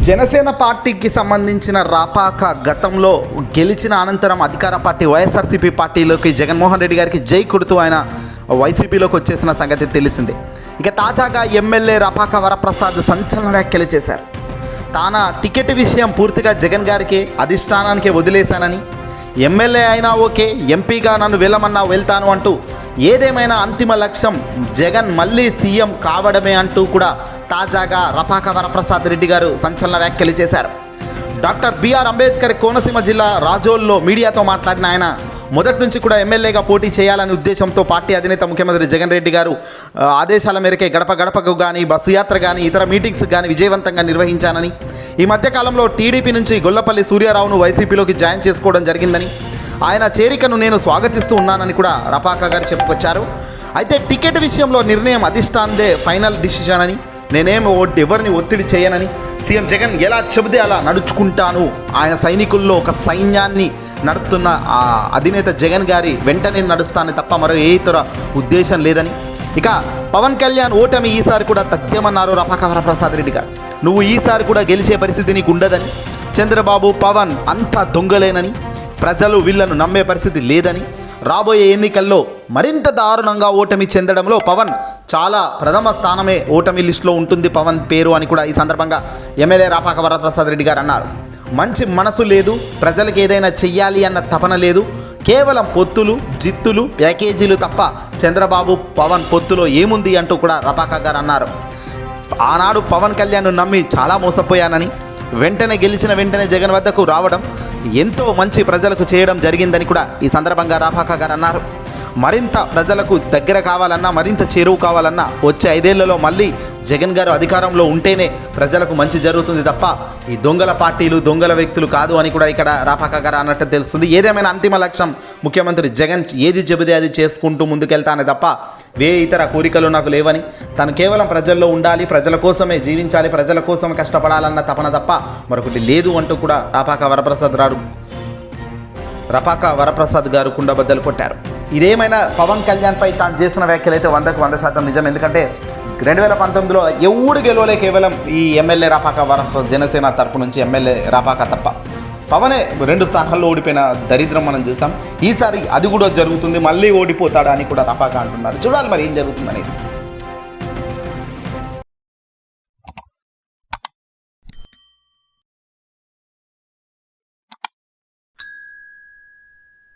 జనసేన పార్టీకి సంబంధించిన రాపాక గతంలో గెలిచిన అనంతరం అధికార పార్టీ వైఎస్ఆర్సీపీ పార్టీలోకి జగన్మోహన్ రెడ్డి గారికి జై కొడుతూ ఆయన వైసీపీలోకి వచ్చేసిన సంగతి తెలిసిందే. ఇక తాజాగా ఎమ్మెల్యే రాపాక వరప్రసాద్ సంచలన వ్యాఖ్యలు చేశారు. తాన టికెట్ విషయం పూర్తిగా జగన్ గారికి అధిష్టానానికి వదిలేశానని, ఎమ్మెల్యే అయినా ఓకే, ఎంపీగా నన్ను వెళ్ళమన్నా వెళ్తాను అంటూ ఏదేమైనా అంతిమ లక్ష్యం జగన్ మళ్ళీ సీఎం కావడమే అంటూ కూడా తాజాగా రాపాక వరప్రసాద్ రెడ్డి గారు సంచలన వ్యాఖ్యలు చేశారు. డాక్టర్ బిఆర్ అంబేద్కర్ కోనసీమ జిల్లా రాజోల్లో మీడియాతో మాట్లాడిన ఆయన మొదటి నుంచి కూడా ఎమ్మెల్యేగా పోటీ చేయాలనే ఉద్దేశంతో పార్టీ అధినేత ముఖ్యమంత్రి జగన్ రెడ్డి గారు ఆదేశాల మేరకే గడప గడపకు కానీ, బస్సు యాత్ర కానీ, ఇతర మీటింగ్స్ కానీ విజయవంతంగా నిర్వహించానని, ఈ మధ్యకాలంలో టీడీపీ నుంచి గొల్లపల్లి సూర్యారావును వైసీపీలోకి జాయిన్ చేసుకోవడం జరిగిందని, ఆయన చేరికను నేను స్వాగతిస్తూ ఉన్నానని కూడా రాపాక గారు చెప్పుకొచ్చారు. అయితే టికెట్ విషయంలో నిర్ణయం అధిష్టానందే ఫైనల్ డిసిజన్ అని, నేనేం ఎవరిని ఒత్తిడి చేయనని, సీఎం జగన్ ఎలా చెబితే అలా నడుచుకుంటాను, ఆయన సైనికుల్లో ఒక సైన్యాన్ని నడుపుతున్న అధినేత జగన్ గారి వెంటనే నడుస్తానని తప్ప మరో ఏ ఇతర ఉద్దేశం లేదని, ఇక పవన్ కళ్యాణ్ ఓటమి ఈసారి కూడా తథ్యమన్నారు రాపాక వరప్రసాద్ రెడ్డి గారు. నువ్వు ఈసారి కూడా గెలిచే పరిస్థితి నీకు ఉండదని, చంద్రబాబు పవన్ అంతా దొంగలేనని, ప్రజలు వీళ్లను నమ్మే పరిస్థితి లేదని, రాబోయే ఎన్నికల్లో మరింత దారుణంగా ఓటమి చెందడంలో పవన్ చాలా ప్రథమ స్థానమే ఓటమి లిస్టులో ఉంటుంది పవన్ పేరు అని కూడా ఈ సందర్భంగా ఎమ్మెల్యే రాపాక వరప్రసాద్ రెడ్డి గారు అన్నారు. మంచి మనసు లేదు, ప్రజలకు ఏదైనా చెయ్యాలి అన్న తపన లేదు, కేవలం పొత్తులు, జిత్తులు, ప్యాకేజీలు తప్ప చంద్రబాబు పవన్ పొత్తులో ఏముంది అంటూ కూడా రాపాక గారు అన్నారు. ఆనాడు పవన్ కళ్యాణ్ నమ్మి చాలా మోసపోయానని, వెంటనే గెలిచిన వెంటనే జగన్ వద్దకు రావడం ఎంతో మంచి ప్రజలకు చేయడం జరిగిందని కూడా ఈ సందర్భంగా రాపాక గారు అన్నారు. మరింత ప్రజలకు దగ్గర కావాలన్నా, మరింత చేరువు కావాలన్నా వచ్చే 5 ఏళ్లలో మళ్ళీ జగన్ గారు అధికారంలో ఉంటేనే ప్రజలకు మంచి జరుగుతుంది తప్ప ఈ దొంగల పార్టీలు, దొంగల వ్యక్తులు కాదు అని కూడా ఇక్కడ రాపాక గారు అన్నట్టు తెలుస్తుంది. ఏదేమైనా అంతిమ లక్ష్యం ముఖ్యమంత్రి జగన్ ఏది చెబితే అది చేసుకుంటూ ముందుకెళ్తానే తప్ప ఇతర కోరికలు నాకు లేవని, తను కేవలం ప్రజల్లో ఉండాలి, ప్రజల కోసమే జీవించాలి, ప్రజల కోసమే కష్టపడాలన్న తపన తప్ప మరొకటి లేదు అంటూ కూడా రాపాక వరప్రసాద్ గారు కుండబద్దలు కొట్టారు. ఇదేమైనా పవన్ కళ్యాణ్పై తాను చేసిన వ్యాఖ్యలు అయితే 100% నిజం. ఎందుకంటే 2019లో ఎవడు గెలవలే, కేవలం ఈ ఎమ్మెల్యే రాపాక జనసేన తరపు నుంచి ఎమ్మెల్యే రాపాక తప్ప. పవనే 2 స్థానాల్లో ఓడిపోయిన దరిద్రం మనం చూసాం. ఈసారి అది కూడా జరుగుతుంది, మళ్ళీ ఓడిపోతాడా అని కూడా రాపాక అంటున్నారు. చూడాలి మరి ఏం జరుగుతుందనేది.